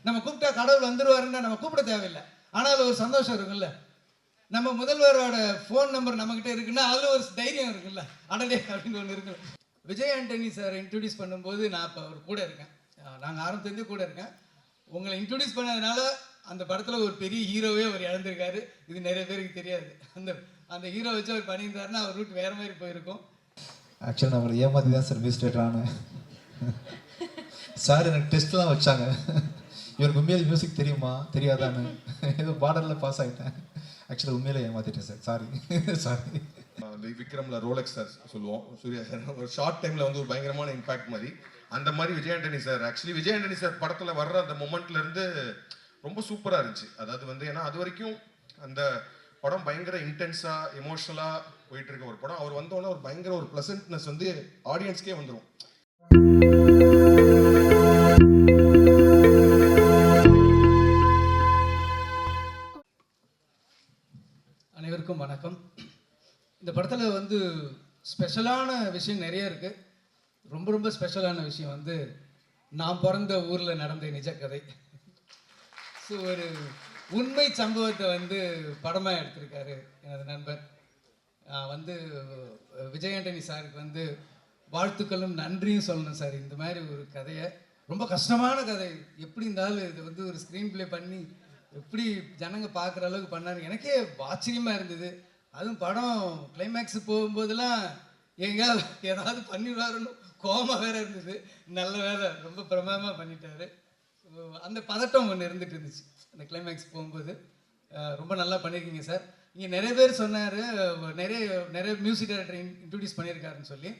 நம்ம கூப்பிட்டா கடவுள் வந்துருவாருன்னா நம்ம கூப்பிட தேவையில்லை. ஆனால் அது ஒரு சந்தோஷம் இருக்குல்ல. நம்ம முதல்வரோட ஃபோன் நம்பர் நம்மக்கிட்ட இருக்குன்னா அதில் ஒரு தைரியம் இருக்குல்ல, அடடே அப்படின்னு ஒன்று இருக்கு. விஜய் ஆண்டனி சார் இன்ட்ரடியூஸ் பண்ணும்போது நான் இப்போ அவர் கூட இருக்கேன். நாங்கள் ஆரம்பத்துலேருந்து கூட இருக்கேன். உங்களை இன்ட்ரடியூஸ் பண்ணதுனால அந்த படத்தில் ஒரு பெரிய ஹீரோவே அவர் இழந்திருக்காரு. இது நிறைய பேருக்கு தெரியாது. அந்த ஹீரோ வச்சு அவர் பண்ணியிருந்தாருன்னா அவர் ரூட் வேறு மாதிரி போயிருக்கும். ஆக்சுவலாக நான் அவங்களை ஏமாற்றி தான் சார் மிஸ்டேட் ஆனேன். சார் எனக்கு டெஸ்ட்லாம் வச்சாங்க. இவருக்கு உண்மையிலே மியூசிக் தெரியுமா தெரியாதான்னு ஏதோ பார்டரில் பாஸ் ஆகிட்டேன். ஆக்சுவலாக உண்மையிலே ஏமாற்றிட்டேன் சார். சாரி. விக்ரமில் ரோலெக்ஸ் சார் சொல்லுவோம், சூர்யா சார் ஒரு ஷார்ட் டைமில் வந்து ஒரு பயங்கரமான இம்பாக்ட் மாதிரி அந்த மாதிரி Vijay Antony sir actually Vijay Antony sir படத்தில் வர்ற அந்த மொமெண்ட்லேருந்து ரொம்ப சூப்பராக இருந்துச்சு. அதாவது வந்து ஏன்னா அது வரைக்கும் அந்த படம் பயங்கர இன்டென்ஸாக எமோஷனலாக போயிட்டு இருக்க ஒரு படம். அவர் வந்தோடனே ஒரு பயங்கர ஒரு ப்ளசன்ட்னஸ் வந்து ஆடியன்ஸ்க்கே வந்துடும். அனைவருக்கும் வணக்கம். இந்த படத்தில் வந்து ஸ்பெஷலான விஷயம் நிறைய இருக்குது. ரொம்ப ரொம்ப ஸ்பெஷலான விஷயம் வந்து நான் பிறந்த ஊரில் நடந்த நிஜ கதை. ஸோ ஒரு உண்மை சம்பவத்தை வந்து படமாக எடுத்திருக்காரு எனது நண்பர். வந்து விஜய் ஆண்டனி சாருக்கு வந்து வாழ்த்துக்களும் நன்றியும் சொல்லணும் சார். இந்த மாதிரி ஒரு கதையை, ரொம்ப கஷ்டமான கதை, எப்படி இருந்தாலும் இது வந்து ஒரு ஸ்க்ரீன் ப்ளே பண்ணி எப்படி ஜனங்க பார்க்குற அளவுக்கு பண்ணாரு. எனக்கே ஆச்சரியமாக இருந்தது. அதுவும் படம் கிளைமேக்ஸு போகும்போதெல்லாம் எங்கேயாவது ஏதாவது பண்ணிடுவாருன்னு கோபமாக வேறு இருந்தது. நல்ல வேலை, ரொம்ப பிரமாதமாக பண்ணிட்டாரு. அந்த பதட்டம் ஒன்று இருந்துட்டு இருந்துச்சு அந்த கிளைமேக்ஸ் போகும்போது. ரொம்ப நல்லா பண்ணியிருக்கீங்க சார். இங்கே நிறைய பேர் சொன்னார், நிறைய மியூசிக் டைரக்டர் இன்ட்ரடியூஸ் பண்ணியிருக்காருன்னு சொல்லி.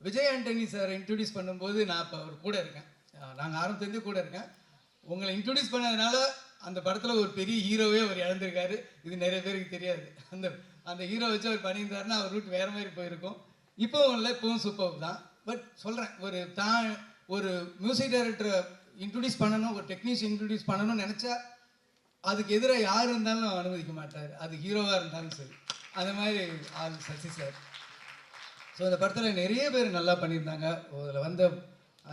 விஜய் ஆண்டனி சார் இன்ட்ரடியூஸ் பண்ணும்போது நான் இப்போ அவர் கூட இருக்கேன். நாங்கள் ஆரம்பத்துலேருந்து கூட இருக்கேன். உங்களை இன்ட்ரடியூஸ் பண்ணதுனால அந்த படத்தில் ஒரு பெரிய ஹீரோவே அவர் இழந்திருக்காரு. இது நிறைய பேருக்கு தெரியாது. அந்த ஹீரோ வச்சு அவர் பண்ணியிருந்தாருன்னா அவர் ரூட் வேறு மாதிரி போயிருக்கும். இப்போவும் இல்லை, இப்போவும் சூப்பர் தான். பட் சொல்கிறேன், ஒரு மியூசிக் டைரக்டரை இன்ட்ரடியூஸ் பண்ணணும், ஒரு டெக்னீஷியன் இன்ட்ரடியூஸ் பண்ணணும்னு நினச்சா அதுக்கு எதிராக யார் இருந்தாலும் அனுமதிக்க மாட்டார். அது ஹீரோவாக இருந்தாலும் சரி. அந்த மாதிரி ஆள் சசி சார். ஸோ அந்த படத்தில் நிறைய பேர் நல்லா பண்ணியிருந்தாங்க. அதில் வந்த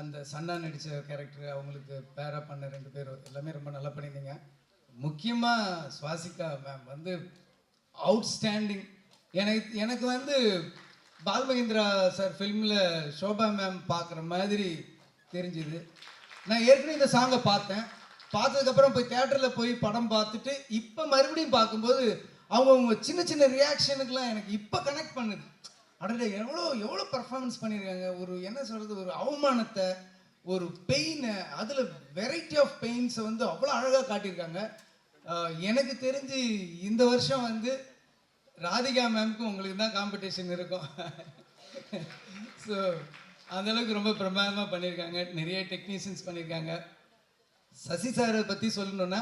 அந்த சன்னா நடித்த கேரக்டர், அவங்களுக்கு பேரா பண்ண 2 பேர் எல்லாமே ரொம்ப நல்லா பண்ணியிருந்தீங்க. முக்கியமாக சுவாசிகா மேம் வந்து அவுட்ஸ்டாண்டிங். எனக்கு வந்து பால்மகேந்திரா சார் ஃபிலிமில் ஷோபா மேம் பார்க்குற மாதிரி தெரிஞ்சுது. நான் ஏற்கனவே இந்த சாங்கை பார்த்ததுக்கப்புறம் போய் தியேட்டரில் போய் படம் பார்த்துட்டு இப்போ மறுபடியும் பார்க்கும்போது அவங்க சின்ன சின்ன ரியாக்ஷனுக்கெலாம் எனக்கு இப்போ கனெக்ட் பண்ணுது. அடடே எவ்வளோ பர்ஃபார்மன்ஸ் பண்ணியிருக்காங்க. ஒரு என்ன சொல்கிறது, ஒரு அவமானத்தை, ஒரு பெயினை, அதில் வெரைட்டி ஆஃப் பெயின்ஸை வந்து அவ்வளோ அழகாக காட்டியிருக்காங்க. எனக்கு தெரிஞ்சு இந்த வருஷம் வந்து ராதிகா மேம்க்கு உங்களுக்கு தான் காம்படிஷன் இருக்கும். ஸோ அந்தளவுக்கு ரொம்ப பிரமாதமாக பண்ணியிருக்காங்க. நிறைய டெக்னீஷியன்ஸ் பண்ணியிருக்காங்க. சசி சாரை பற்றி சொல்லணுன்னா,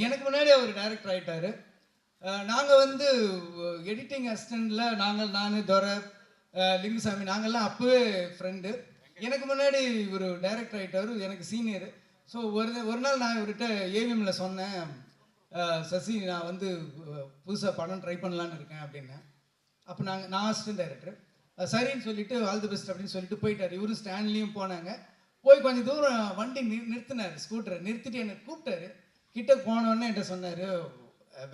எனக்கு முன்னாடி அவர் டைரக்டர் ஆகிட்டார். நாங்கள் வந்து எடிட்டிங் அசிஸ்டண்டில் நான் துரை, லிங்குசாமி நாங்கள்லாம் அப்போவே ஃப்ரெண்டு. எனக்கு முன்னாடி ஒரு டைரக்டர் ஆகிட்டார், எனக்கு சீனியரு. ஸோ ஒரு நாள் நான் இவர்கிட்ட ஏவிஎம்மில் சொன்னேன், சசி நான் வந்து புதுசாக படம் ட்ரை பண்ணலான்னு இருக்கேன் அப்படின்னேன். அப்போ நான் அசிஸ்டன்ட் டைரக்டர். சரின்னு சொல்லிவிட்டு ஆல் தி பெஸ்ட் அப்படின்னு சொல்லிட்டு போயிட்டார். இவரும் ஸ்டாண்ட்லேயும் போனாங்க. போய் கொஞ்சம் தூரம் வண்டி நிறுத்தினார், ஸ்கூட்டரை நிறுத்திட்டு என்னை கூப்பிட்டாரு. கிட்ட போனோடனே என்கிட்ட சொன்னார்,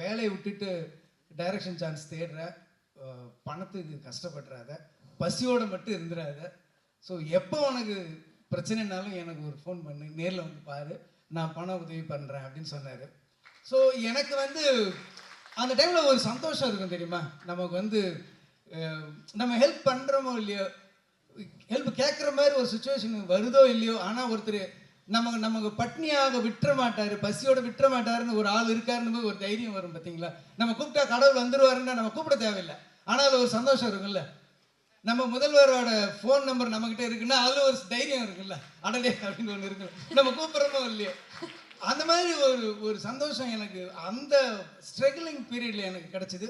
வேலையை விட்டுட்டு டைரக்ஷன் சான்ஸ் தேடுற, பணத்துக்கு கஷ்டப்படுறாத, பசியோடு மட்டும் இருந்துடாத. ஸோ எப்போ உனக்கு பிரச்சனைனாலும் எனக்கு ஒரு ஃபோன் பண்ணு, நேரில் வந்து பாரு, நான் பண உதவி பண்ணுறேன் அப்படின்னு சொன்னார். ஸோ எனக்கு வந்து அந்த டைமில் ஒரு சந்தோஷம் இருக்கும் தெரியுமா. நமக்கு வந்து நம்ம ஹெல்ப் பண்ணுறோமோ இல்லையோ, ஹெல்ப் கேட்குற மாதிரி ஒரு சுச்சுவேஷன் வருதோ இல்லையோ, ஆனால் ஒருத்தர் நமக்கு பட்னியாக விட்டுற மாட்டார், பசியோடு விட்டுற மாட்டாருன்னு ஒரு ஆள் இருக்காருன்னு ஒரு தைரியம் வரும் பார்த்தீங்களா. நம்ம கூப்பிட்டா கடவுள் வந்துடுவாருன்னா நம்ம கூப்பிட தேவையில்லை. ஆனால் அதில் ஒரு சந்தோஷம் இருக்குல்ல. நம்ம முதல்வரோட ஃபோன் நம்பர் நம்மக்கிட்ட இருக்குன்னா அதில் ஒரு தைரியம் இருக்குல்ல, அடடே அப்படின்னு ஒன்று இருக்கு, நம்ம கூப்பிட்றோமோ இல்லையோ. அந்த மாதிரி ஒரு சந்தோஷம் எனக்கு அந்த ஸ்ட்ரகிளிங் பீரியடில் எனக்கு கிடச்சிது.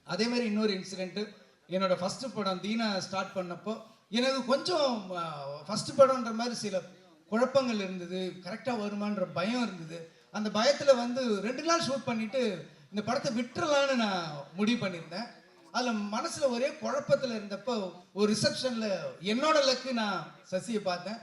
அதே மாதிரி இன்னொரு இன்சிடெண்ட்டு, என்னோடய ஃபஸ்ட்டு படம் தீனா ஸ்டார்ட் பண்ணப்போ எனக்கு கொஞ்சம் ஃபஸ்ட்டு படம்ன்ற மாதிரி சில குழப்பங்கள் இருந்தது, கரெக்டாக வருமான்ற பயம் இருந்தது. அந்த பயத்தில் வந்து 2 நாள் ஷூட் பண்ணிவிட்டு இந்த படத்தை விட்டுறலான்னு நான் முடிவு பண்ணியிருந்தேன். அதில் மனசில் ஒரே குழப்பத்தில் இருந்தப்போ ஒரு ரிசப்ஷனில் என்னோட லக்கு நான் சசியை பார்த்தேன்.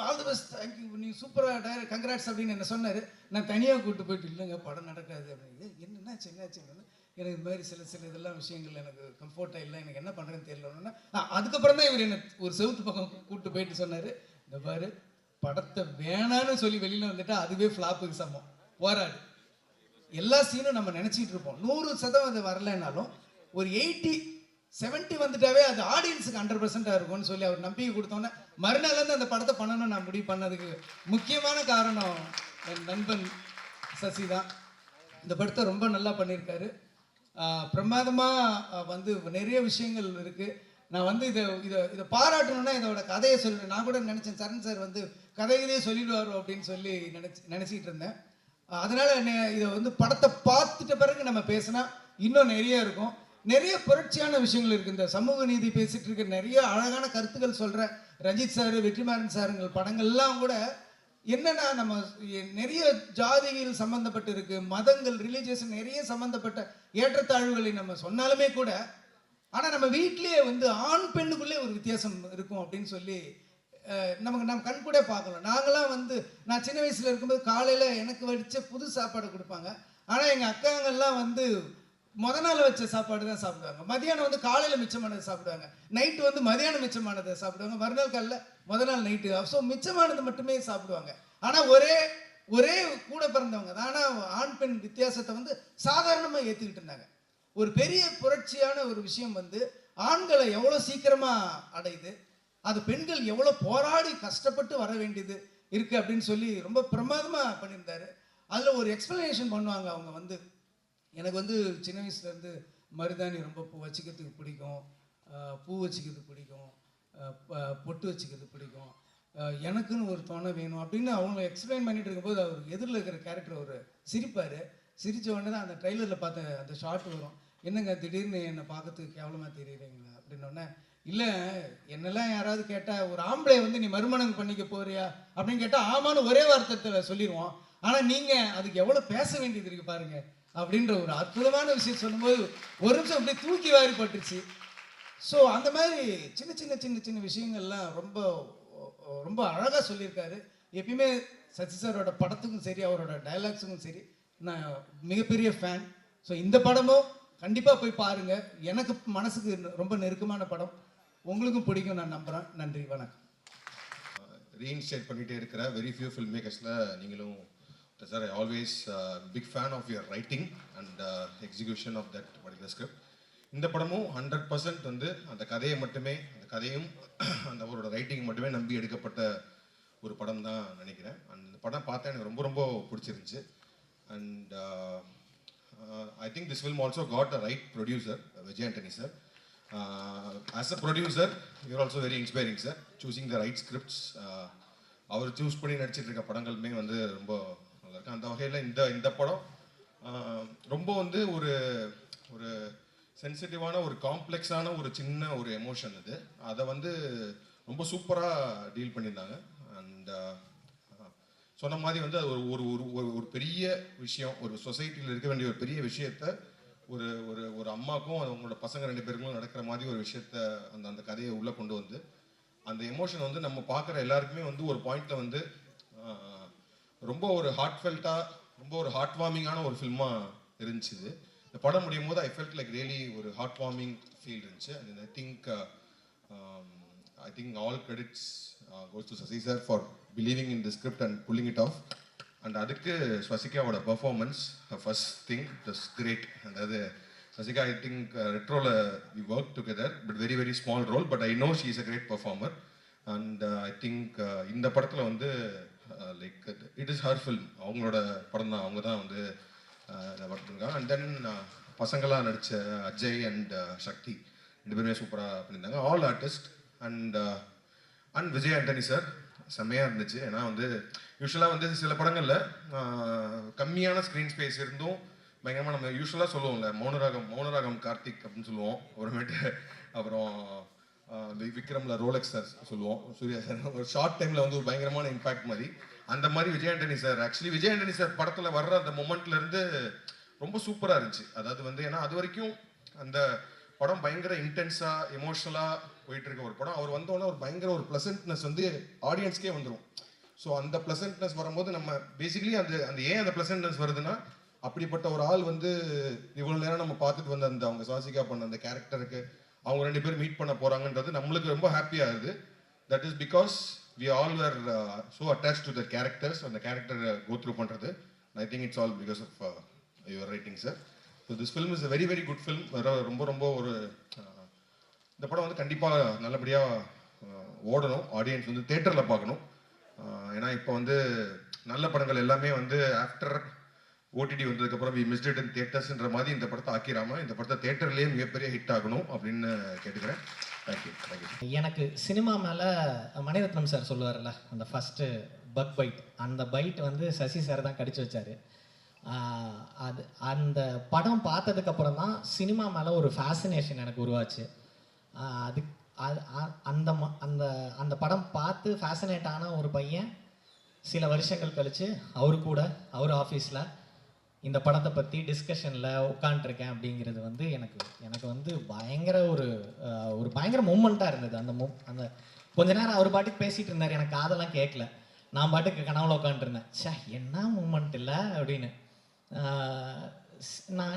ஆல் தி பெஸ்ட், தேங்க்யூ, நீ சூப்பராக டைரக்ட், கங்க்ராட்ஸ் அப்படின்னு என்ன சொன்னார். நான் தனியாக கூப்பிட்டு போயிட்டு, இல்லைங்க படம் நடக்காது அப்படின்னு. என்னாச்சு எனக்கு இது மாதிரி சில இதெல்லாம் விஷயங்கள் எனக்கு கம்ஃபர்ட்டாக இல்லை, எனக்கு என்ன பண்ணுறேன்னு தெரியலன்னா அதுக்கப்புறம் தான் இவர் என்னை ஒரு செவுத்து பக்கம் கூப்பிட்டு போயிட்டு சொன்னார், இந்த பாரு படத்தை வேணான்னு சொல்லி வெளியில் வந்துட்டா அதுவே ஃப்ளாப்புக்கு சமம், போராடு. எல்லா சீனும் நம்ம நினச்சிட்டு இருப்போம் 100% வரலைன்னாலும் ஒரு 80-70 வந்துட்டாவே அது ஆடியன்ஸுக்கு 100% இருக்கும்னு சொல்லி அவர் நம்பிக்கை கொடுத்தோன்னே மறுநாள்லேருந்து அந்த படத்தை பண்ணணும்னு நான் முடிவு பண்ணதுக்கு முக்கியமான காரணம் என் நண்பன் சசி தான். இந்த படத்தை ரொம்ப நல்லா பண்ணியிருக்காரு. பிரமாதமாக வந்து நிறைய விஷயங்கள் இருக்குது. நான் வந்து இதை பாராட்டணும்னா இதோட கதையை சொல்லுவேன். நான் கூட நினச்சேன் சரண் சார் வந்து கதையிலே சொல்லிடுவாரோ அப்படின்னு சொல்லி நினச்சிக்கிட்டு இருந்தேன். அதனால் இதை வந்து படத்தை பார்த்துட்ட பிறகு நம்ம பேசினா இன்னும் நிறைய இருக்கும். நிறைய புரட்சியான விஷயங்கள் இருக்குது. இந்த சமூக நீதி பேசிகிட்டு இருக்க நிறைய அழகான கருத்துக்கள் சொல்கிற ரஞ்சித் சார், வெற்றிமாறன் சாருங்கள் படங்கள்லாம் கூட என்னென்னா நம்ம நிறைய ஜாதிகள் சம்மந்தப்பட்டு இருக்குது, மதங்கள், ரிலீஜியஸ் நிறைய சம்மந்தப்பட்ட ஏற்றத்தாழ்வுகளை நம்ம சொன்னாலுமே கூட ஆனால் நம்ம வீட்லேயே வந்து ஆண் பெண்ணுக்குள்ளே ஒரு வித்தியாசம் இருக்கும் அப்படின்னு சொல்லி நம்ம கண் கூட பார்க்கலாம். நாங்களாம் வந்து நான் சின்ன வயசில் இருக்கும்போது காலையில் எனக்கு வடித்த புது சாப்பாடு கொடுப்பாங்க. ஆனால் எங்கள் அக்காங்கள்லாம் வந்து நாள் வச்ச சாப்பாடு தான் சாப்பிடுவாங்க. மதியானம் வந்து காலையில் மிச்சமானதை சாப்பிடுவாங்க, நைட்டு வந்து மதியானம் மிச்சமானதை சாப்பிடுவாங்க, மறுநாள் காலையில் நாள் நைட்டு. ஸோ மிச்சமானது மட்டுமே சாப்பிடுவாங்க. ஆனால் ஒரே கூட பிறந்தவங்க தான். ஆனால் ஆண் பெண் வித்தியாசத்தை வந்து சாதாரணமாக ஏற்றுக்கிட்டு இருந்தாங்க. ஒரு பெரிய புரட்சியான ஒரு விஷயம் வந்து ஆண்களை எவ்வளோ சீக்கிரமாக அடையுது, அது பெண்கள் எவ்வளோ போராடி கஷ்டப்பட்டு வர வேண்டியது இருக்குது அப்படின்னு சொல்லி ரொம்ப பிரமாதமாக பண்ணியிருந்தாரு. அதில் ஒரு எக்ஸ்ப்ளனேஷன் பண்ணுவாங்க அவங்க வந்து, எனக்கு வந்து சின்ன வயசுலேருந்து மருதாணி ரொம்ப வச்சுக்கிறதுக்கு பிடிக்கும், பூ வச்சுக்கிறதுக்கு பிடிக்கும், பொட்டு வச்சுக்கிறதுக்கு பிடிக்கும், எனக்குன்னு ஒரு துணை வேணும் அப்படின்னு அவங்க எக்ஸ்பிளைன் பண்ணிட்டு இருக்கும்போது அவர் எதிரில் இருக்கிற கேரக்டர் ஒரு சிரிப்பார். சிரித்த உடனே தான் அந்த ட்ரெய்லரில் பார்த்த அந்த ஷார்ட் வரும், என்னங்க திடீர்னு என்னை பார்க்கறதுக்கு கேவலமாக தெரியுறீங்களா அப்படின்னோடனே, இல்லை என்னெல்லாம் யாராவது கேட்டால் ஒரு ஆம்பளை வந்து நீ மறுமணம் பண்ணிக்க போறியா அப்படின்னு கேட்டால் ஆமான்னு ஒரே வார்த்தை சொல்லிடுவோம். ஆனால் நீங்கள் அதுக்கு எவ்வளோ பேச வேண்டியது இருக்குது பாருங்க அப்படின்ற ஒரு அற்புதமான விஷயம் சொல்லும்போது ஒரு நிமிஷம் அப்படியே தூக்கி வாரி பட்டுச்சு. ஸோ அந்த மாதிரி சின்ன சின்ன சின்ன சின்ன விஷயங்கள்லாம் ரொம்ப ரொம்ப அழகாக சொல்லியிருக்காரு. எப்பயுமே சசி சாரோட படத்துக்கும் சரி அவரோட டைலாக்ஸுக்கும் சரி நான் மிகப்பெரிய ஃபேன். ஸோ இந்த படமும் கண்டிப்பாக போய் பாருங்கள். எனக்கு மனசுக்கு ரொம்ப நெருக்கமான படம், உங்களுக்கும் பிடிக்கும் நான் நம்புகிறேன். நன்றி, வணக்கம். ரீஇன்ஸ்டேட் பண்ணிகிட்டே இருக்கிற வெரி ஃபியூ ஃபில்ம் மேக்கர்ஸில் நீங்களும் sir. I always big fan of your writing and execution of that particular script. இந்த படமும் 100% வந்து அந்த கதையை மட்டுமே, அந்த கதையும் அந்த அவரோட ரைட்டிங் மட்டுமே நம்பி எடுக்கப்பட்ட ஒரு படம் தான் நினைக்கிறேன். அந்த படம் பார்த்தா எனக்கு ரொம்ப ரொம்ப பிடிச்சிருந்துச்சு. And I think this film also got the right producer, Vijay Antony sir. As a producer, you're also very inspiring sir, choosing the right scripts. அவர் சூஸ் பண்ணி நடிச்சிட்டு இருக்க படங்களுமே வந்து ரொம்ப நல்லா இருக்கு. அந்த வகையில் இந்த படம் ரொம்ப வந்து ஒரு ஒரு சென்சிட்டிவான ஒரு காம்ப்ளெக்ஸான ஒரு சின்ன ஒரு எமோஷன் அது, அதை வந்து ரொம்ப சூப்பராக டீல் பண்ணியிருந்தாங்க. அண்ட் சொன்ன மாதிரி வந்து அது ஒரு ஒரு ஒரு பெரிய விஷயம், ஒரு சொசைட்டியில் இருக்க வேண்டிய ஒரு பெரிய விஷயத்த ஒரு ஒரு ஒரு அம்மாக்கும் அவங்களோட பசங்க 2 பேருக்கும் நடக்கிற மாதிரி ஒரு விஷயத்த அந்த கதையை உள்ளே கொண்டு வந்து அந்த எமோஷன் வந்து நம்ம பார்க்குற எல்லாருக்குமே வந்து ஒரு பாயிண்ட்ல வந்து ரொம்ப ஒரு ஹார்ட்ஃபெல்ட்டாக, ரொம்ப ஒரு ஹார்ட் வார்மிங்கான ஒரு ஃபில்மாக இருந்துச்சு. இந்த படம் முடியும் போது ஐ ஃபெல்ட் லைக் ரியலி ஒரு ஹார்ட் வார்மிங் ஃபீல் இருந்துச்சு. And I think all credits goes to Sasi sir for believing in the script and pulling it off. And அதுக்கு ஸ்வசிகாவோட performance first thing was great. அதாவது Swasika, I think retroல we worked together but very very small role, but I know she is a great performer. And I think இந்த படத்தில் வந்து like it is her film, அவங்களோட படம் தான், அவங்க தான் வந்து ஒர்க் பண்ணிருக்காங்க. அண்ட் தென் பசங்களாக நடித்த அஜய் அண்ட் சக்தி 2 பேருமே சூப்பராக பண்ணியிருந்தாங்க, all artist. And Vijay Antony sir செம்மையாக இருந்துச்சு. ஏன்னா வந்து யூஸ்வலாக வந்து சில படங்களில் கம்மியான ஸ்க்ரீன் ஸ்பேஸ் இருந்தும் பயங்கரமாக நம்ம யூஸ்வலாக சொல்லுவோம்ல, மௌனராகம் கார்த்திக் அப்படின்னு சொல்லுவோம். அப்புறம் விக்ரம்ல ரோலெக்ஸ் சார் சொல்லுவோம், சூர்யா சார் ஒரு ஷார்ட் டைமில் வந்து ஒரு பயங்கரமான இம்பாக்ட் மாதிரி. அந்த மாதிரி Vijay Antony sir actually Vijay Antony sir படத்தில் வர்ற அந்த மொமெண்ட்லேருந்து ரொம்ப சூப்பராக இருந்துச்சு. அதாவது வந்து ஏன்னா அது வரைக்கும் அந்த படம் பயங்கர இன்டென்ஸாக எமோஷ்னலாக போயிட்டு இருக்க ஒரு படம். அவர் வந்தோடனே ஒரு பயங்கர ஒரு ப்ளசன்ட்னஸ் வந்து ஆடியன்ஸ்க்கே வந்துடும். ஸோ அந்த ப்ளசன்ட்னஸ் வரும்போது நம்ம பேசிக்கலி அந்த அந்த ஏன் அந்த ப்ளசன்ட்னஸ் வருதுன்னா, அப்படிப்பட்ட ஒரு ஆள் வந்து இவ்வளோ நேரம் நம்ம பார்த்துட்டு வந்த அந்த அவங்க சுவாசிகா பண்ண அந்த கேரக்டருக்கு அவங்க 2 பேரும் மீட் பண்ண போகிறாங்கன்றது நம்மளுக்கு ரொம்ப ஹாப்பியாக இருக்குது. That is because we all were so attach to the characters, அந்த கேரக்டர் கோ த்ரூ பண்ணுறது. I think it's all because of your writing sir. So this film is a very very good film. ரொம்ப ரொம்ப ஒரு இந்த படம் வந்து கண்டிப்பாக நல்லபடியாக ஓடணும். ஆடியன்ஸ் வந்து தேட்டரில் பார்க்கணும். ஏன்னா இப்போ வந்து நல்ல படங்கள் எல்லாமே வந்து ஆஃப்டர் ஓடிடி வந்ததுக்கப்புறம் வி மிஸ்ட் இட் இன் தியேட்டர்ஸ்ன்ற மாதிரி இந்த படத்தை ஆக்கிராம இந்த படத்தை தேட்டர்லேயே மிகப்பெரிய ஹிட் ஆகணும் அப்படின்னு கேட்டுக்கிறேன். தேங்க்யூ. எனக்கு சினிமா மேலே மணிரத்னம் சார் சொல்லுவார்ல, அந்த ஃபஸ்ட்டு பக் பைட், அந்த பைட் வந்து சசி சார் தான் கடிச்சு வச்சார். அது அந்த படம் பார்த்ததுக்கப்புறம் தான் சினிமா மேலே ஒரு ஃபேசினேஷன் எனக்கு உருவாச்சு. அது அந்த அந்த அந்த படம் பார்த்து ஃபேசினேட் ஆன ஒரு பையன் சில வருஷங்கள் கழித்து அவர் ஆஃபீஸில் இந்த படத்தை பற்றி டிஸ்கஷனில் உட்காண்ட்ருக்கேன் அப்படிங்கிறது வந்து எனக்கு வந்து பயங்கர ஒரு பயங்கர மூமெண்ட்டாக இருந்தது. அந்த கொஞ்ச நேரம் அவர் பாட்டுக்கு பேசிகிட்டு இருந்தார், எனக்கு அதெல்லாம் கேட்கல, நான் பாட்டுக்கு கனவுல உட்காந்துருந்தேன். ச்சே என்ன மூமெண்ட் இல்லை அப்படின்னு.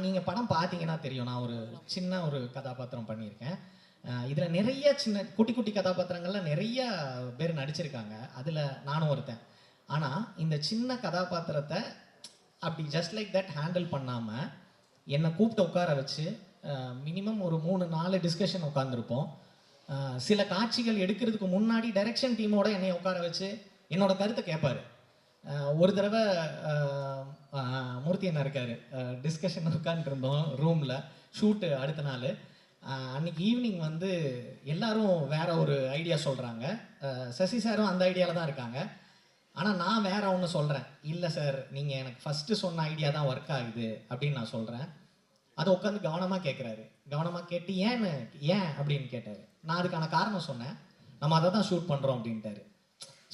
நீங்கள் படம் பார்த்தீங்கன்னா தெரியும், நான் ஒரு சின்ன ஒரு கதாபாத்திரம் பண்ணியிருக்கேன். இதில் நிறைய சின்ன குட்டி குட்டி கதாபாத்திரங்கள்லாம் நிறைய பேர் நடிச்சிருக்காங்க, அதில் நானும் ஒருத்தன். ஆனால் இந்த சின்ன கதாபாத்திரத்தை அப்படி ஜஸ்ட் லைக் தட் ஹேண்டில் பண்ணாமல் என்னை கூப்பிட்டு உட்கார வச்சு மினிமம் ஒரு 3-4 டிஸ்கஷன் உட்காந்துருப்போம். சில காட்சிகள் எடுக்கிறதுக்கு முன்னாடி டைரக்ஷன் டீமோட என்னை உட்கார வச்சு என்னோட கருத்தை கேட்பார். ஒரு தடவை மூர்த்தி என்ன இருக்கார், டிஸ்கஷன் உட்காந்துருந்தோம் ரூமில், ஷூட்டு அடுத்த நாள். அன்றைக்கி ஈவினிங் வந்து எல்லாரும் வேற ஒரு ஐடியா சொல்கிறாங்க, சசி சாரும் அந்த ஐடியாவில் தான் இருக்காங்க. ஆனால் நான் வேற ஒன்று சொல்கிறேன், இல்லை சார் நீங்கள் எனக்கு ஃபஸ்ட்டு சொன்ன ஐடியா தான் ஒர்க் ஆகுது அப்படின்னு நான் சொல்கிறேன். அதை உட்காந்து கவனமாக கேட்குறாரு. கவனமாக கேட்டு ஏன் அப்படின்னு கேட்டார். நான் அதுக்கான காரணம் சொன்னேன், நம்ம அதை தான் ஷூட் பண்ணுறோம் அப்படின்ட்டாரு.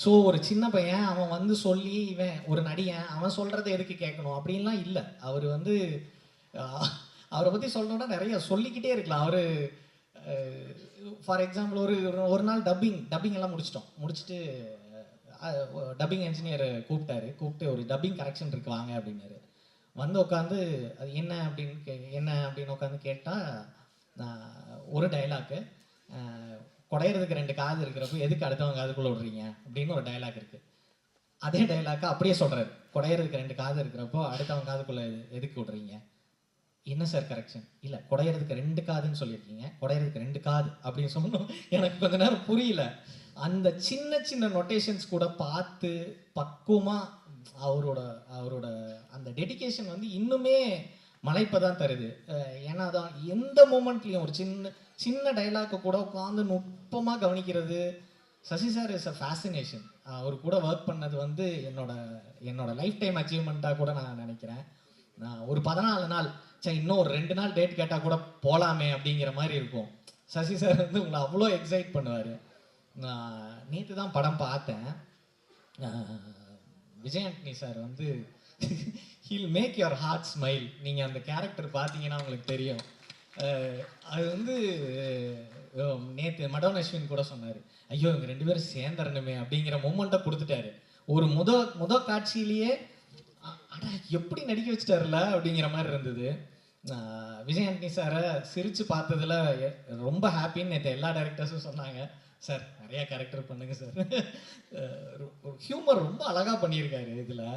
ஸோ ஒரு சின்ன பையன் அவன் வந்து சொல்லி இவன் ஒரு நடிகன் அவன் சொல்கிறத எதுக்கு கேட்கணும் அப்படின்லாம் இல்லை. அவர் வந்து அவரை பற்றி சொல்லணுன்னா நிறைய சொல்லிக்கிட்டே இருக்கலாம். அவர் ஃபார் எக்ஸாம்பிள் ஒரு நாள் டப்பிங் எல்லாம் முடிச்சுட்டு டப்பிங் என்ஜினியர் கூப்பிட்டு ஒரு டப்பிங் கரெக்ஷன் இருக்கு வாங்க அப்படின்னாரு. வந்து உட்காந்து அது என்ன அப்படின்னு உட்காந்து கேட்டால் ஒரு டைலாக்கு, குடையிறதுக்கு 2 காது இருக்கிறப்ப எதுக்கு அடுத்தவங்க காதுக்குள்ளே விடுறீங்க அப்படின்னு ஒரு டைலாக் இருக்குது. அதே டைலாக்கை அப்படியே சொல்கிறாரு, குடையிறதுக்கு 2 காது இருக்கிறப்போ அடுத்தவங்க காதுக்குள்ளே எதுக்கு விடுறீங்க, என்ன சார் கரெக்ஷன், இல்லை குடையிறதுக்கு 2 காதுன்னு சொல்லியிருக்கீங்க, குடையிறதுக்கு 2 காது அப்படின்னு சொன்னோம். எனக்கு கொஞ்ச நேரம் புரியல. அந்த சின்ன சின்ன நொட்டேஷன்ஸ் கூட பார்த்து பக்குவமாக அவரோட அந்த டெடிகேஷன் வந்து இன்னுமே மலைப்பை தான் தருது. ஏன்னா தான் எந்த மூமெண்ட்லேயும் ஒரு சின்ன டைலாக்கை கூட உட்காந்து நுட்பமாக கவனிக்கிறது. Sasi sir is a fascination. அவர் கூட ஒர்க் பண்ணது வந்து என்னோட லைஃப் டைம் அச்சீவ்மெண்ட்டாக கூட நான் நினைக்கிறேன். நான் ஒரு 14 நாள் இன்னும் ஒரு 2 நாள் டேட் கேட்டால் கூட போகலாமே அப்படிங்கிற மாதிரி இருக்கும். சசி சார் வந்து உங்களை அவ்வளோ எக்ஸைட் பண்ணுவார். நான் நேற்று தான் படம் பார்த்தேன். விஜய் ஆண்டனி சார் வந்து heal make your heart smile. நீங்கள் அந்த கேரக்டர் பார்த்தீங்கன்னா உங்களுக்கு தெரியும். அது வந்து நேற்று மடோன் அஸ்வின் கூட சொன்னார், ஐயோ இவங்க 2 பேரும் சேர்ந்துடணுமே அப்படிங்கிற மூமெண்ட்டை கொடுத்துட்டாரு. ஒரு முத காட்சியிலேயே அடா எப்படி நடிக்க வச்சுட்டாருல அப்படிங்கிற மாதிரி இருந்தது. விஜய் ஆண்டனி சாரை சிரித்து பார்த்ததில் ரொம்ப ஹாப்பின்னு நேற்று எல்லா டைரக்டர்ஸும் சொன்னாங்க. சார் நிறையா கேரக்டர் பண்ணுங்க சார். ஹியூமர் ரொம்ப அழகாக பண்ணியிருக்காரு இதில்.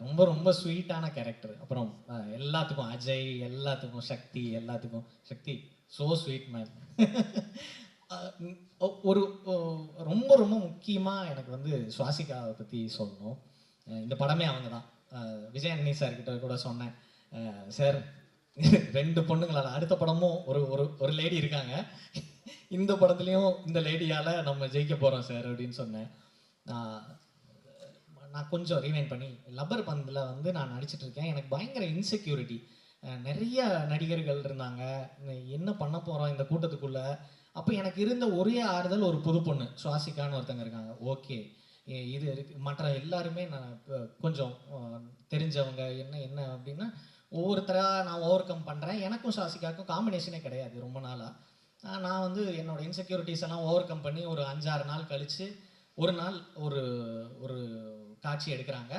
ரொம்ப ரொம்ப ஸ்வீட்டான கேரக்டர். அப்புறம் எல்லாத்துக்கும் அஜய், எல்லாத்துக்கும் சக்தி ஸோ ஸ்வீட் மேன். ஒரு ரொம்ப ரொம்ப முக்கியமாக எனக்கு வந்து சுவாசிகாவை பற்றி சொல்லணும். இந்த படமே அவங்க தான். விஜய் ஆண்டனி சார்கிட்ட கூட சொன்னேன், சார் 2 பொண்ணுங்களால் அடுத்த படமும் ஒரு லேடி இருக்காங்க, இந்த படத்துலையும் இந்த லேடியால் நம்ம ஜெயிக்க போகிறோம் சார் அப்படின்னு சொன்னேன். நான் கொஞ்சம் ரீவைண்ட் பண்ணி லப்பர் பந்தில் வந்து நான் நடிச்சிட்ருக்கேன். எனக்கு பயங்கர இன்செக்யூரிட்டி. நிறைய நடிகர்கள் இருந்தாங்க, என்ன பண்ண போகிறோம் இந்த கூட்டத்துக்குள்ளே. அப்போ எனக்கு இருந்த ஒரே ஆறுதல் ஒரு புது பொண்ணு சுவாசிகான்னு ஒருத்தங்க இருக்காங்க. ஓகே இது இருக்குது. மற்ற எல்லாருமே நான் கொஞ்சம் தெரிஞ்சவங்க. என்ன அப்படின்னா ஒவ்வொருத்தராக நான் ஓவர் கம் பண்ணுறேன். எனக்கும் சுவாசிகாவுக்கும் காம்பினேஷனே கிடையாது ரொம்ப நாளாக. நான் வந்து என்னோட இன்செக்யூரிட்டிஸ் எல்லாம் ஓவர் கம் பண்ணி ஒரு 5-6 நாள் கழித்து ஒரு நாள் ஒரு ஒரு காட்சி எடுக்கிறாங்க.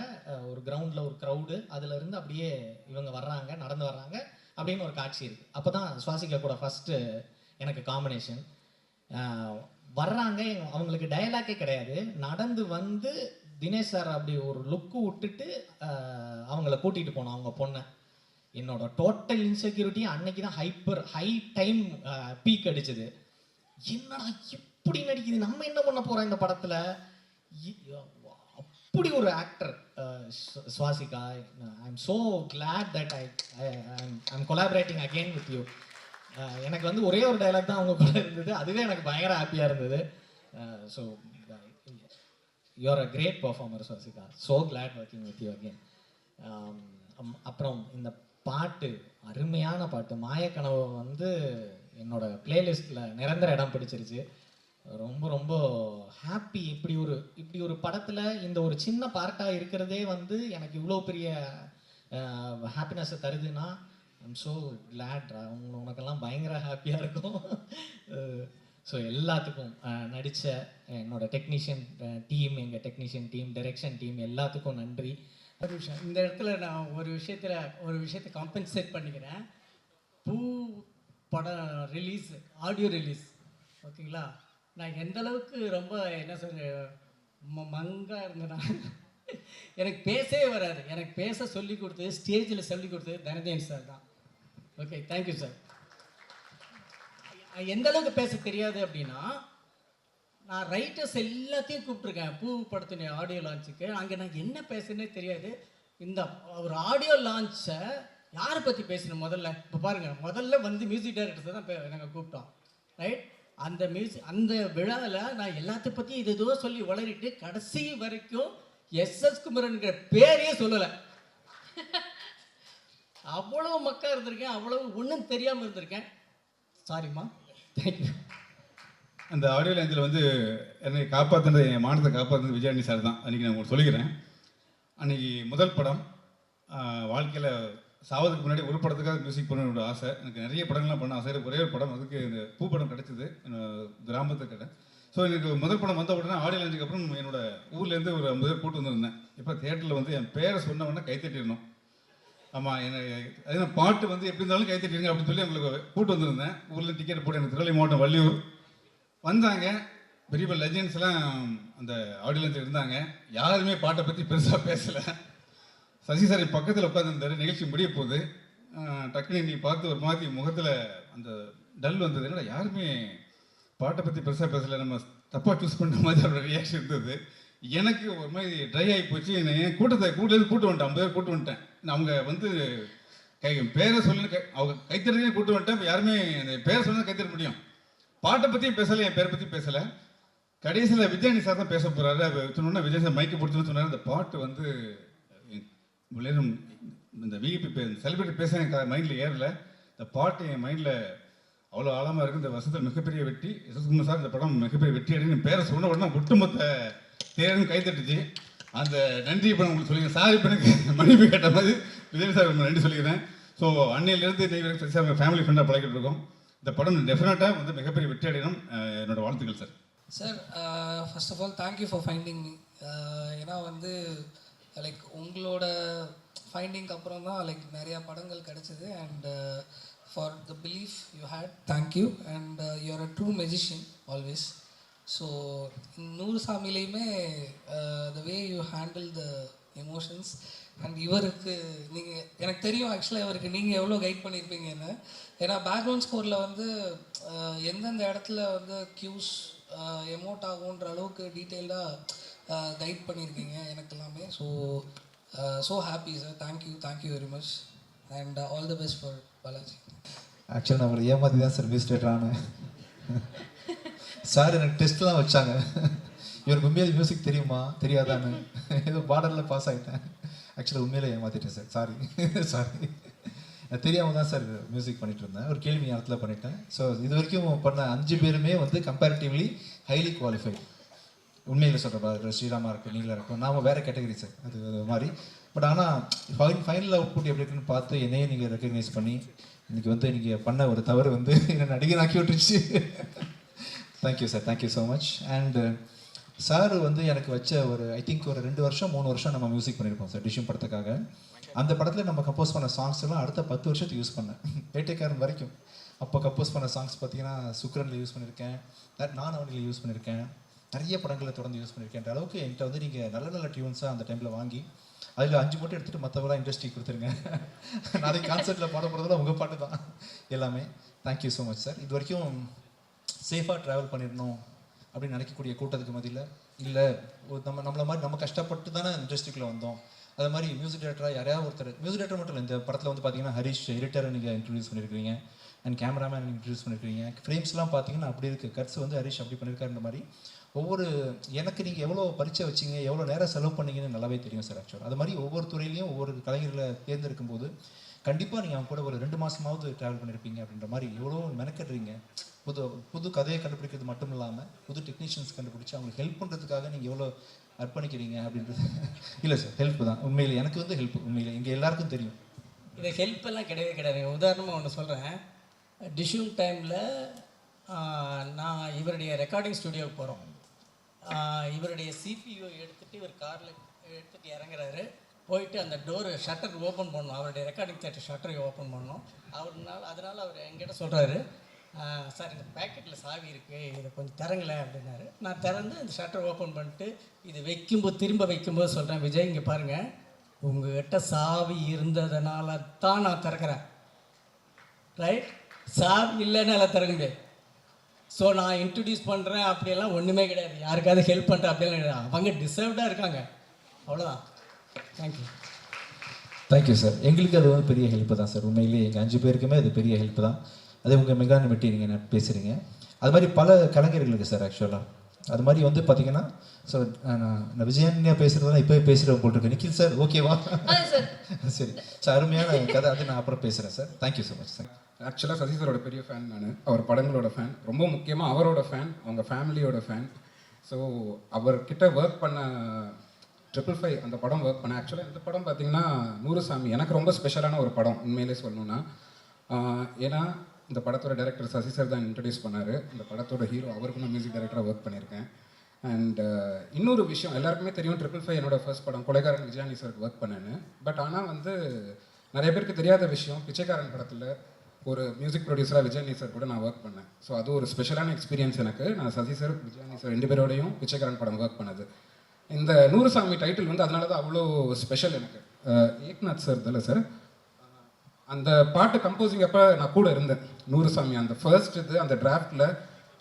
ஒரு கிரவுண்டில் ஒரு க்ரௌடு, அதுலேருந்து அப்படியே இவங்க வர்றாங்க, நடந்து வர்றாங்க அப்படின்னு ஒரு காட்சி இருக்குது. அப்போ தான் சுவாசிகா கூட ஃபஸ்ட்டு எனக்கு காம்பினேஷன். வர்றாங்க, அவங்களுக்கு டயலாக்கே கிடையாது, நடந்து வந்து தினேஷ் சார் அப்படி ஒரு லுக்கு விட்டுட்டு அவங்கள கூட்டிகிட்டு போனோம் அவங்க பொண்ணை. என்னோட டோட்டல் இன்செக்யூரிட்டி அன்னைக்கு தான் ஹை டைம் பீக் அடிச்சது. என்னடா இப்படி நடிக்குது, நம்ம என்ன பண்ண போகிறோம் இந்த படத்தில், அப்படி ஒரு actor Swasika. I am so glad that I'm collaborating again with you. எனக்கு வந்து ஒரே ஒரு டைலாக் தான் அவங்க கூட இருந்தது, அதுவே எனக்கு பயங்கர ஹாப்பியாக இருந்தது. So you are a great performer Swasika, so glad working with you again. அப்புறம் இந்த பாட்டு, அருமையான பாட்டு மாயக்கனவு வந்து என்னோட பிளேலிஸ்ட்டில் நிரந்தர இடம் பிடிச்சிருச்சு. ரொம்ப ரொம்ப ஹாப்பி. இப்படி ஒரு படத்தில் இந்த ஒரு சின்ன பார்ட்டாக இருக்கிறதே வந்து எனக்கு இவ்வளோ பெரிய ஹாப்பினஸை தருதுன்னா ஐம் ஸோ கிளாட். உனக்கெல்லாம் பயங்கர ஹாப்பியாக இருக்கும். ஸோ எல்லாத்துக்கும் நடித்த என்னோட டெக்னீஷியன் டீம், எங்கள் டெக்னீஷியன் டீம், டைரக்ஷன் டீம் எல்லாத்துக்கும் நன்றி. ஒரு விஷயம் இந்த இடத்துல நான் ஒரு விஷயத்தை காம்பன்சேட் பண்ணிக்கிறேன். பூ படம் ரிலீஸ், ஆடியோ ரிலீஸ், ஓகேங்களா, நான் எந்த அளவுக்கு ரொம்ப என்ன சொல்ற மங்கா இருந்தேன்னா எனக்கு பேசவே வராது. எனக்கு பேச சொல்லி கொடுத்தது, ஸ்டேஜில் சொல்லி கொடுத்தது தனதேன் சார் தான். Okay, thank you sir. எந்த அளவுக்கு பேச தெரியாது அப்படின்னா, நான் ரைட்டர்ஸ் எல்லாத்தையும் கூப்பிட்ருக்கேன் பூ படத்தின ஆடியோ லான்ச்சுக்கு. அங்கே நான் என்ன பேசுனே தெரியாது. இந்த ஒரு ஆடியோ லான்ச்சை யாரை பற்றி பேசணும் முதல்ல, இப்போ பாருங்கள், முதல்ல வந்து மியூசிக் டைரக்டர்ஸை தான் நாங்கள் கூப்பிட்டோம், ரைட்? அந்த விழாவில் நான் எல்லாத்தை பற்றி இதோ சொல்லி வளரிட்டு கடைசி வரைக்கும் எஸ்எஸ் குமரன்கிற பேரையே சொல்லலை. அவ்வளவு மக்கா இருந்திருக்கேன், அவ்வளவு ஒன்றும் தெரியாமல் இருந்திருக்கேன். சாரிம்மா, தேங்க்யூ. அந்த ஆடியோ லான்ச்சில் வந்து என்னை காப்பாற்றுனது, என் மானத்தை காப்பாற்றுனது விஜயாண்டி சார் தான். அன்றைக்கி நான் உங்களுக்கு சொல்லிக்கிறேன். அன்றைக்கி முதல் படம், வாழ்க்கையில் சாவதுக்கு முன்னாடி ஒரு படத்துக்காக மியூசிக் பண்ணணுன்ற ஆசை. எனக்கு நிறைய படங்கள்லாம் பண்ண ஆசை. ஒரே ஒரு படம், அதுக்கு இந்த பூ படம் கிடச்சிது கிராமத்துக்கிட்ட. ஸோ எனக்கு முதல் படம் வந்த உடனே ஆடியோ லான்ச்சுக்கு அப்புறம் என்னோட ஊர்லேருந்து ஒரு 50 பேர் கூட்டு வந்துருந்தேன். இப்போ தியேட்டரில் வந்து என் பேரை சொன்ன உடனே கைத்தட்டிடணும். ஆமாம், அதே பாட்டு வந்து எப்படி இருந்தாலும் கைத்தட்டிடுங்க அப்படின்னு சொல்லி உங்களுக்கு கூட்டு வந்திருந்தேன். ஊரில் டிக்கெட் போட்டு எனக்கு திருநெல்வேலி மாவட்டம் வள்ளியூர் வந்தாங்க. பெரிய பெரிய லெஜெண்ட்ஸ்லாம் அந்த ஆடியோ லான்ச்சில் இருந்தாங்க. யாருமே பாட்டை பற்றி பெருசாக பேசலை. சசி சார் பக்கத்தில் உட்காந்துருந்தார். நிகழ்ச்சி முடிய போகுது. டக்குனு நீ பார்த்து ஒரு மாதிரி முகத்தில் அந்த டல் வந்தது. என்னடா யாருமே பாட்டை பற்றி பெருசாக பேசலை, நம்ம தப்பாக சூஸ் பண்ணுற மாதிரி அவரோட ரியாக்ஷன் இருந்தது. எனக்கு ஒரு மாதிரி ட்ரை ஆகி போச்சு. என் கூட்டத்துலேருந்து கூட்டு வந்துட்டேன், 50 பேர் கூட்டு வந்துட்டேன். அவங்க வந்து பேரை சொல்லி அவங்க கைத்தறதே கூட்டு வந்துட்டேன். யாருமே அந்த பேரை சொல்லி கைத்தற முடியும். பாட்டை பற்றியும் பேசலை, என் பேரை பற்றியும் பேசலை. கடைசியில் விஜயாண்டி சார் தான் பேச போகிறாரு. அவர் சொன்னோன்னா விஜய் சார் மைக்கு பிடிச்சுன்னு சொன்னார். அந்த பாட்டு வந்து இந்த விஐபி செலிபிரிட்டி பேச என் மைண்டில் ஏறலை. இந்த பாட்டு என் மைண்டில் அவ்வளோ ஆழமாக இருக்குது. இந்த வருஷத்தில் மிகப்பெரிய வெற்றி எஸ்எஸ் குமார் சார். இந்த படம் மிகப்பெரிய வெற்றி அடைன்னு பேரை சொன்ன உடனே ஒட்டுமொத்த தேர்ன்னு கைத்தட்டுச்சு. அந்த நன்றி இப்போ உங்களுக்கு சொல்லிக்கிறேன். சார் இப்போ எனக்கு மன்னிப்பு கேட்ட மாதிரி விஜய் சார் நன்றி சொல்லிக்கிறேன். ஸோ அன்னையிலேருந்து நீங்கள் சரி சார் ஃபேமிலி ஃப்ரெண்டாக பழகிட்டு இருக்கோம். இந்த படம் டெஃபினட்டாக வந்து மிகப்பெரிய வெற்றி அடையணும். என்னோட வாழ்த்துக்கள் sir. Sir, first of all thank you for finding me. ஏன்னா வந்து லைக் உங்களோட ஃபைண்டிங்க்கு அப்புறம் தான் லைக் நிறையா படங்கள் கிடச்சிது. And for the belief you had, thank you. And you are a true magician always. So 100 சாமிலையுமே the way you handle the emotions. And இவருக்கு நீங்கள், எனக்கு தெரியும் ஆக்சுவலாக இவருக்கு நீங்கள் எவ்வளோ கைட் பண்ணியிருப்பீங்கன்னு. ஏன்னா பேக்ரவுண்ட் ஸ்கோரில் வந்து எந்தெந்த இடத்துல வந்து க்யூஸ் எமோட் ஆகுன்ற அளவுக்கு டீட்டெயில்டாக கைட் பண்ணியிருக்கீங்க எனக்கு எல்லாமே. So happy sir. Thank you very much. And all the best for Balaji. ஆக்சுவலாக நான் அவங்களை ஏமாற்றி தான் சார் மியூசிக் ஆனேன். சார் எனக்கு டெஸ்ட்லாம் வச்சாங்க. இவருக்கு உண்மையிலே மியூசிக் தெரியுமா தெரியாதான்னு. ஏதோ பார்டரில் பாஸ் ஆகிட்டேன். ஆக்சுவலாக உண்மையிலே ஏமாற்றிட்டேன் சார். சாரி. நான் தெரியாமல் தான் சார் மியூசிக் பண்ணிட்டு இருந்தேன். ஒரு கேள்வி நேரத்தில் பண்ணிட்டேன். ஸோ இது வரைக்கும் பண்ண 5 பேருமே வந்து கம்பேரிட்டிவ்லி ஹைலி குவாலிஃபைட். உண்மையில் சொல்கிறப்ப ஸ்ரீராமா இருக்கும், நீங்களா இருக்கும், நாம் வேறு கேட்டகரி சார். அது மாதிரி பட் ஆனால் ஃபைனல் அவுட்புட் எப்படி இருக்குன்னு பார்த்து என்னையே நீங்கள் ரெக்கக்னைஸ் பண்ணி இன்றைக்கி வந்து நீங்கள் பண்ண ஒரு தவறு வந்து என்னை நடிகனாக்கி விட்டுருச்சு. Thank you sir, thank you so much. And sir வந்து எனக்கு வச்ச ஒரு ஐ திங்க் ஒரு 2 வருஷம் 3 வருஷம் நம்ம மியூசிக் பண்ணியிருப்போம் சார் டிஷ்யூம் படத்துக்காக. அந்த படத்தில் நம்ம கம்போஸ் பண்ண சாங்ஸ் எல்லாம் அடுத்த 10 வருஷத்துக்கு யூஸ் பண்ணேன், வேட்டைக்காரன் வரைக்கும். அப்போ கம்போஸ் பண்ண சாங்ஸ் பார்த்தீங்கன்னா சுக்ரனில் யூஸ் பண்ணியிருக்கேன், நான் அவனில் யூஸ் பண்ணியிருக்கேன், நிறைய படங்களில் தொடர்ந்து யூஸ் பண்ணியிருக்கேன்ற அளவுக்கு என்கிட்ட வந்து நீங்கள் நல்ல நல்ல டியூன்ஸாக அந்த டைமில் வாங்கி அதில் 5 மட்டும் எடுத்துகிட்டு மற்றவெல்லாம் இண்டஸ்ட்ரி கொடுத்துருங்க. நாளைக்கு கான்சர்ட்டில் பாட போகிறதுல உங்கள் பாட்டு தான் எல்லாமே. Thank you so much sir. இது வரைக்கும் சேஃபாக ட்ராவல் பண்ணிடணும் அப்படின்னு நினைக்கக்கூடிய கூட்டத்துக்கு மத்தியில் இல்லை நம்மளை மாதிரி நம்ம கஷ்டப்பட்டு தானே இண்டஸ்ட்ரிக்குள்ளே வந்தோம். அது மாதிரி மியூசிக் டைரக்டராக யாரையாவது ஒருத்தர், மியூசிக் டைரக்டர் மட்டும் இல்லை, இந்த படத்தில் வந்து பார்த்தீங்கன்னா ஹரிஷ் எடிட்டரை நீங்கள் இன்ட்ரடியூஸ் பண்ணியிருக்கீங்க அண்ட் கேமராமேன் இன்ட்ரடியூஸ் பண்ணியிருக்கீங்க. ஃப்ரேம்ஸ்லாம் பார்த்தீங்கன்னா அப்படி இருக்குது, கட்ஸ் வந்து ஹரிஷ் அப்படி பண்ணியிருக்காருன்ற மாதிரி ஒவ்வொரு எனக்கு நீங்கள் எவ்வளோ பரிச்சை வச்சிங்க, எவ்வளோ நேரம் செலவு பண்ணீங்கன்னு நல்லாவே தெரியும் சார். ஆக்சுவலாக அது மாதிரி ஒவ்வொரு துறையிலையும் ஒவ்வொரு கலைஞர்களை தேர்ந்தெடுக்கும் போது கண்டிப்பாக நீங்கள் அவங்க கூட ஒரு 2 மாதமாவது ட்ராவல் பண்ணியிருப்பீங்க அப்படின்ற மாதிரி எவ்வளோ மெனக்கடுறீங்க. புது கதையை கண்டுபிடிக்கிறது மட்டும் இல்லாமல் புது டெக்னீஷியன்ஸ் கண்டுபிடிச்சி அவங்களுக்கு ஹெல்ப் பண்ணுறதுக்காக நீங்கள் எவ்வளோ அர்ப்பணிக்கிறீங்க அப்படின்றது. இல்லை சார், ஹெல்ப் தான் உண்மையில், எனக்கு வந்து ஹெல்ப் உண்மையில் இங்கே எல்லாருக்கும் தெரியும். இது ஹெல்ப் எல்லாம் கிடையவே கிடையாது. உதாரணமாக ஒன்று சொல்கிறேன். டிஷ்யூம் டைமில் நான் இவருடைய ரெக்கார்டிங் ஸ்டுடியோவுக்கு போகிறோம். இவருடைய சிபியூ எடுத்துகிட்டு இவர் காரில் எடுத்துகிட்டு இறங்குறாரு. போயிட்டு அந்த டோரு ஷட்டர் ஓப்பன் பண்ணணும், அவருடைய ரெக்கார்டிங் தேட்டர் ஷட்டரை ஓப்பன் பண்ணணும். அதனால் அவர் என்கிட்ட சொல்கிறாரு, சார் இந்த பேக்கெட்டில் சாவி இருக்குது, இதை கொஞ்சம் திறங்கலை அப்படின்னாரு. நான் திறந்து அந்த ஷட்டர் ஓப்பன் பண்ணிட்டு இது திரும்ப வைக்கும்போது சொல்கிறேன், விஜய் இங்கே பாருங்கள், உங்கள்கிட்ட சாவி இருந்ததுனால தான் நான் திறக்கிறேன், ரைட்? சாவி இல்லைன்னு திறக்க முடியாது. ஸோ நான் இன்ட்ரடியூஸ் பண்ணுறேன் அப்படியெல்லாம் ஒன்றுமே கிடையாது, யாருக்காவது ஹெல்ப் பண்ணுறேன் அப்படியெல்லாம் கிடையாது. அவங்க டிசர்வ்டாக இருக்காங்க, அவ்வளோதான். தேங்க்யூ. Thank you sir. எங்களுக்கு அது வந்து பெரிய ஹெல்ப்பு தான் சார். உண்மையிலேயே எங்கள் 5 பேருக்குமே அது பெரிய ஹெல்ப் தான். அதே உங்கள் மெகான வெட்டி நீங்கள் பேசுகிறீங்க. அது மாதிரி பல கலைஞர்களுக்கு சார் ஆக்சுவலாக அது மாதிரி வந்து பார்த்தீங்கன்னா ஸோ நான் விஜயன்யா பேசுகிறதெல்லாம் இப்போவே பேசுகிறவங்க போட்டிருக்கேன். நிக்கில் சார் ஓகேவா? சரி சார், அருமையான கதை, அது நான் அப்புறம் பேசுகிறேன் sir. Thank you so much sir. ஆக்சுவலாக சசி சாரோட பெரிய ஃபேன் நான், அவர் படங்களோட ஃபேன், ரொம்ப முக்கியமாக அவரோட ஃபேன், அவங்க ஃபேமிலியோட ஃபேன். ஸோ அவர்கிட்ட ஒர்க் பண்ண 555 அந்த படம் ஒர்க் பண்ணேன். ஆக்சுவலாக இந்த படம் பார்த்தீங்கன்னா 100 சாமி எனக்கு ரொம்ப ஸ்பெஷலான ஒரு படம் உண்மையிலே சொல்லணுன்னா. ஏன்னா இந்த படத்தோட டைரக்டர் சசி சார் தான் இன்ட்ரடியூஸ் பண்ணார். இந்த படத்தோட ஹீரோ அவருக்கும் நான் மியூசிக் டைரக்டராக ஒர்க் பண்ணியிருக்கேன். அண்ட் இன்னொரு விஷயம் எல்லாருக்குமே தெரியும், 555 என்னோட ஃபர்ஸ்ட் படம், கொலைகாரன் விஜயானி சாருக்கு ஒர்க் பண்ணேன்னு. பட் ஆனால் வந்து நிறைய பேருக்கு தெரியாத விஷயம், பிச்சைக்காரன் படத்தில் ஒரு மியூசிக் ப்ரொடியூசராக விஜயானி சார் கூட நான் ஒர்க் பண்ணேன். ஸோ அது ஒரு ஸ்பெஷலான எக்ஸ்பீரியன்ஸ் எனக்கு. நான் சசி சார் விஜயானி சார் 2 பேரோடையும் பிச்சைக்காரன் படம் ஒர்க் பண்ணது. இந்த 100 சாமி டைட்டில் வந்து அதனால தான் அவ்வளோ ஸ்பெஷல் எனக்கு. ஏக்நாத் சார் தானே சார் அந்த பாட்டு கம்போசிங் அப்போ நான் கூட இருந்தேன். 100 சாமி அந்த ஃபர்ஸ்ட் அந்த டிராஃப்டில்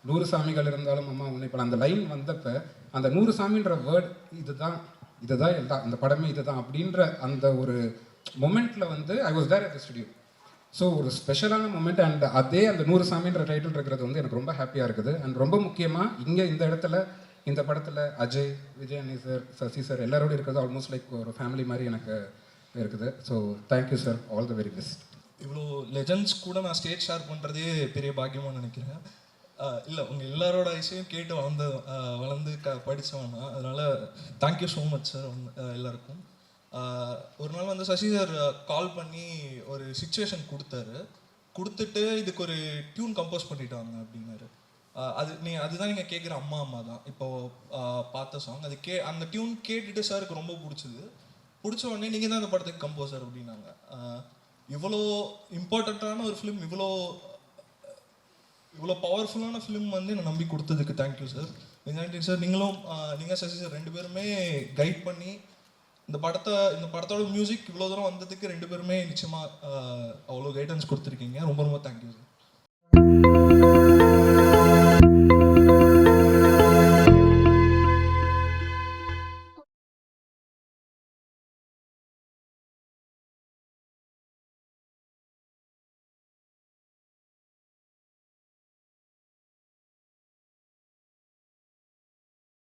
100 சாமிகள் இருந்தாலும் அம்மா உன்னை இப்போ அந்த லைன் வந்தப்போ அந்த 100 சாமின்ற வேர்ட் இதுதான் எல்லாம் அந்த படமே இதுதான் அப்படின்ற அந்த ஒரு மொமெண்ட்டில் வந்து I was there at the studio. So ஒரு ஸ்பெஷலான மொமெண்ட். அண்ட் அதே அந்த 100 சாமின்ற டைட்டில் இருக்கிறது வந்து எனக்கு ரொம்ப ஹாப்பியாக இருக்குது. அண்ட் ரொம்ப முக்கியமாக இங்கே இந்த இடத்துல இந்த படத்தில் அஜய், விஜயானி சார், சசி சார் எல்லாரோடும் இருக்கிறது ஆல்மோஸ்ட் லைக் ஒரு ஃபேமிலி மாதிரி எனக்கு இருக்குது. So thank you sir, all the very best. இவ்வளோ லெஜண்ட்ஸ் கூட நான் ஸ்டேஜ் ஷேர் பண்ணுறதே பெரிய பாக்கியமாக நினைக்கிறேன். இல்லை உங்கள் எல்லாரோட விஷயம் கேட்டு வளர்ந்து படித்தவன் தான். அதனால் தேங்க்யூ ஸோ மச் சார் எல்லாருக்கும். ஒரு நாள் வந்து சசி சார் கால் பண்ணி ஒரு சுச்சுவேஷன் கொடுத்துட்டு இதுக்கு ஒரு டியூன் கம்போஸ் பண்ணிட்டாங்க அப்படின்னாரு. அதுதான் நீங்கள் கேட்குற அம்மா தான் இப்போது பார்த்த சாங். அந்த டியூன் கேட்டுட்டு சாருக்கு ரொம்ப பிடிச்ச உடனே நீங்கள் தான் அந்த படத்துக்கு கம்போசர் அப்படின்னாங்க. இவ்வளோ இம்பார்ட்டண்ட்டான ஒரு ஃபிலிம், இவ்வளோ பவர்ஃபுல்லான ஃபிலிம் வந்து என்னை நம்பி கொடுத்ததுக்கு தேங்க்யூ சார். விஜய் சார் நீங்கள் சசி சார் 2 பேருமே கைட் பண்ணி இந்த படத்தோட மியூசிக் இவ்வளோ தூரம் வந்ததுக்கு 2 பேருமே நிச்சயமாக அவ்வளோ கைடன்ஸ் கொடுத்துருக்கீங்க. ரொம்ப ரொம்ப தேங்க்யூ சார்.